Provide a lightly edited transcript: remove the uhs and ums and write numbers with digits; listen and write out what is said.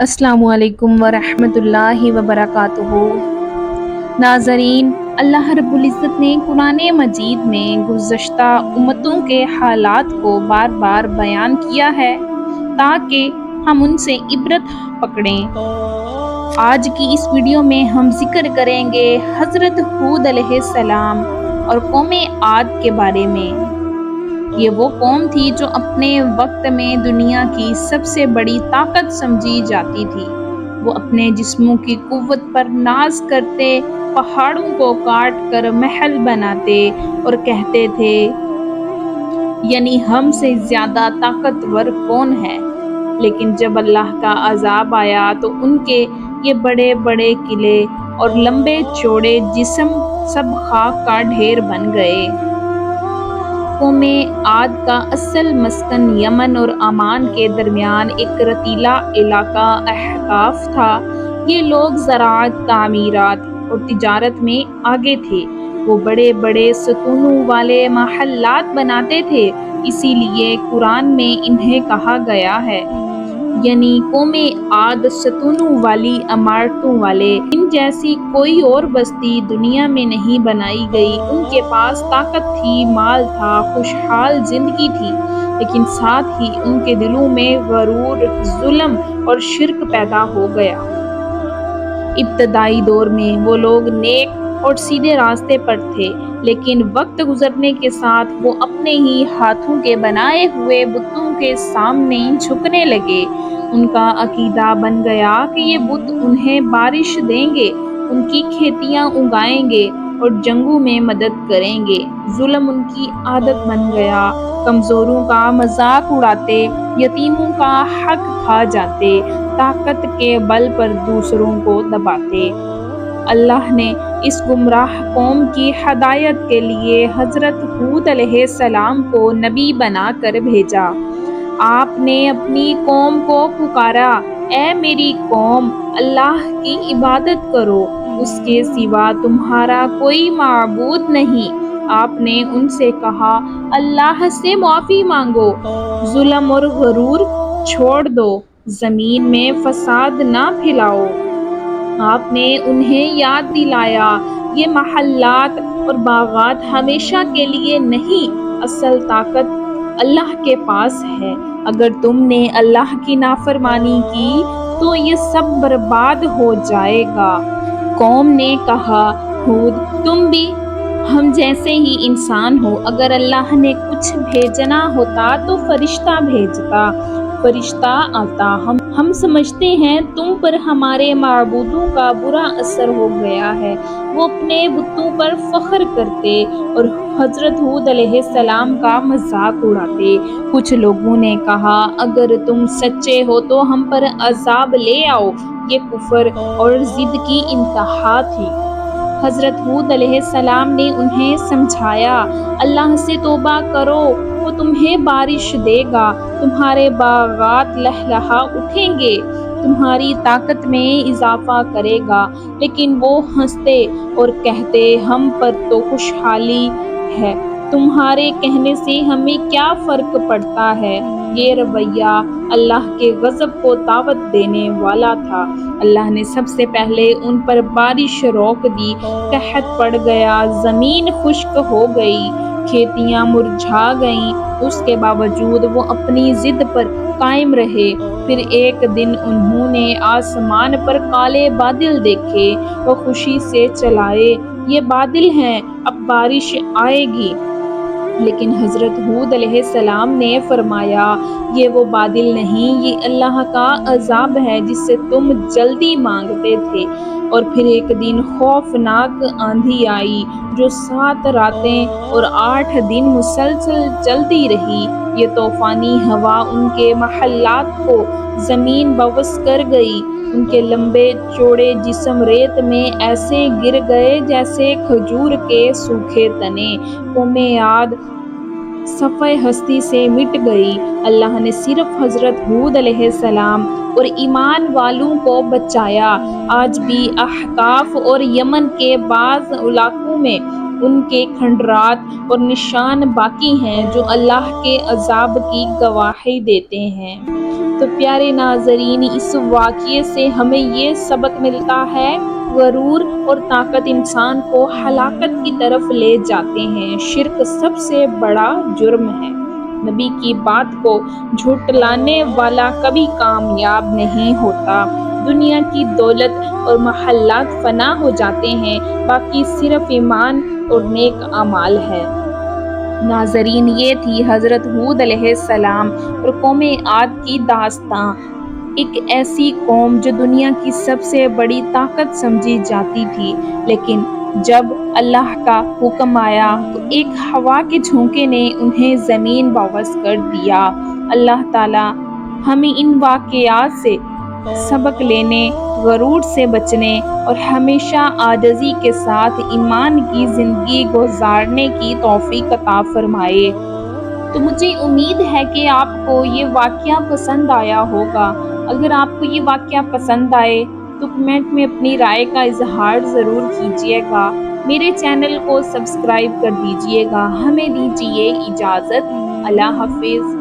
السلام علیکم ورحمۃ اللہ وبرکاتہ۔ ناظرین، اللہ رب العزت نے قرآن مجید میں گزشتہ امتوں کے حالات کو بار بار بیان کیا ہے تاکہ ہم ان سے عبرت پکڑیں۔ آج کی اس ویڈیو میں ہم ذکر کریں گے حضرت ہود علیہ السلام اور قوم عاد کے بارے میں۔ یہ وہ قوم تھی جو اپنے وقت میں دنیا کی سب سے بڑی طاقت سمجھی جاتی تھی۔ وہ اپنے جسموں کی قوت پر ناز کرتے، پہاڑوں کو کاٹ کر محل بناتے اور کہتے تھے، یعنی ہم سے زیادہ طاقتور کون ہے؟ لیکن جب اللہ کا عذاب آیا تو ان کے یہ بڑے بڑے قلعے اور لمبے چوڑے جسم سب خاک کا ڈھیر بن گئے۔ قوم عاد کا اصل مسکن یمن اور عمان کے درمیان ایک رتیلا علاقہ احقاف تھا۔ یہ لوگ زراعت، تعمیرات اور تجارت میں آگے تھے۔ وہ بڑے بڑے ستونوں والے محلات بناتے تھے، اسی لیے قرآن میں انہیں کہا گیا ہے، یعنی قوم عاد ستونوں والی عمارتوں والے۔ ان جیسی کوئی اور بستی دنیا میں نہیں بنائی گئی۔ ان کے پاس طاقت تھی، مال تھا، خوشحال زندگی تھی، لیکن ساتھ ہی ان کے دلوں میں غرور، ظلم اور شرک پیدا ہو گیا۔ ابتدائی دور میں وہ لوگ نیک اور سیدھے راستے پر تھے، لیکن وقت گزرنے کے ساتھ وہ اپنے ہی ہاتھوں کے بنائے ہوئے بتوں کے سامنے جھکنے لگے۔ ان کا عقیدہ بن گیا کہ یہ بت انہیں بارش دیں گے، ان کی کھیتیاں اگائیں گے اور جنگوں میں مدد کریں گے۔ ظلم ان کی عادت بن گیا، کمزوروں کا مذاق اڑاتے، یتیموں کا حق کھا جاتے، طاقت کے بل پر دوسروں کو دباتے۔ اللہ نے اس گمراہ قوم کی ہدایت کے لیے حضرت ہود علیہ السلام کو نبی بنا کر بھیجا۔ آپ نے اپنی قوم کو پکارا، اے میری قوم، اللہ کی عبادت کرو، اس کے سوا تمہارا کوئی معبود نہیں۔ آپ نے ان سے کہا، اللہ سے معافی مانگو، ظلم اور غرور چھوڑ دو، زمین میں فساد نہ پھیلاؤ۔ آپ نے انہیں یاد دلایا، یہ محلات اور باغات ہمیشہ کے لیے نہیں، اصل طاقت اللہ کے پاس ہے۔ اگر تم نے اللہ کی نافرمانی کی تو یہ سب برباد ہو جائے گا۔ قوم نے کہا، ہود، تم بھی ہم جیسے ہی انسان ہو، اگر اللہ نے کچھ بھیجنا ہوتا تو فرشتہ بھیجتا، فرشتہ آتا۔ ہم سمجھتے ہیں تم پر ہمارے معبودوں کا برا اثر ہو گیا ہے۔ وہ اپنے بتوں پر فخر کرتے اور حضرت ہود علیہ السلام کا مذاق اڑاتے۔ کچھ لوگوں نے کہا، اگر تم سچے ہو تو ہم پر عذاب لے آؤ۔ یہ کفر اور ضد کی انتہا تھی۔ حضرت ہود علیہ السلام نے انہیں سمجھایا، اللہ سے توبہ کرو، وہ تمہیں بارش دے گا، تمہارے باغات لہلہا اٹھیں گے، تمہاری طاقت میں اضافہ کرے گا۔ لیکن وہ ہنستے اور کہتے، ہم پر تو خوشحالی ہے، تمہارے کہنے سے ہمیں کیا فرق پڑتا ہے۔ یہ رویہ اللہ کے غضب کو دعوت دینے والا تھا۔ اللہ نے سب سے پہلے ان پر بارش روک دی، قحط پڑ گیا، زمین خشک ہو گئی، کھیتیاں مرجھا گئیں۔ اس کے باوجود وہ اپنی ضد پر قائم رہے۔ پھر ایک دن انہوں نے آسمان پر کالے بادل دیکھے، وہ خوشی سے چلائے، یہ بادل ہیں، اب بارش آئے گی۔ لیکن حضرت ہود علیہ السلام نے فرمایا، یہ وہ بادل نہیں، یہ اللہ کا عذاب ہے جس سے تم جلدی مانگتے تھے۔ اور پھر ایک دن خوفناک آندھی آئی جو 7 راتیں اور 8 دن مسلسل چلتی رہی۔ یہ طوفانی ہوا ان کے محلات کو زمین بوس کر گئی، ان کے لمبے چوڑے جسم ریت میں ایسے گر گئے جیسے کھجور کے سوکھے تنے۔ قوم عاد صفحہ ہستی سے مٹ گئی۔ اللہ نے صرف حضرت ہود علیہ السلام اور ایمان والوں کو بچایا۔ آج بھی احقاف اور یمن کے بعض علاقوں میں ان کے کھنڈرات اور نشان باقی ہیں جو اللہ کے عذاب کی گواہی دیتے ہیں۔ تو پیارے ناظرین، اس واقعے سے ہمیں یہ سبق ملتا ہے، غرور اور طاقت انسان کو ہلاکت کی طرف لے جاتے ہیں۔ شرک سب سے بڑا جرم ہے۔ نبی کی بات کو جھٹلانے والا کبھی کامیاب نہیں ہوتا۔ دنیا کی دولت اور محلات فنا ہو جاتے ہیں، باقی صرف ایمان اور نیک اعمال ہے۔ ناظرین، یہ تھی حضرت ہود علیہ السلام اور قوم عاد کی داستاں۔ ایک ایسی قوم جو دنیا کی سب سے بڑی طاقت سمجھی جاتی تھی، لیکن جب اللہ کا حکم آیا تو ایک ہوا کے جھونکے نے انہیں زمین بوس کر دیا۔ اللہ تعالیٰ ہمیں ان واقعات سے سبق لینے، غرور سے بچنے اور ہمیشہ عاجزی کے ساتھ ایمان کی زندگی گزارنے کی توفیق عطا فرمائے۔ تو مجھے امید ہے کہ آپ کو یہ واقعہ پسند آیا ہوگا۔ اگر آپ کو یہ واقعہ پسند آئے تو کمنٹ میں اپنی رائے کا اظہار ضرور کیجیے گا۔ میرے چینل کو سبسکرائب کر دیجیے گا۔ ہمیں دیجیے اجازت۔ اللہ حافظ۔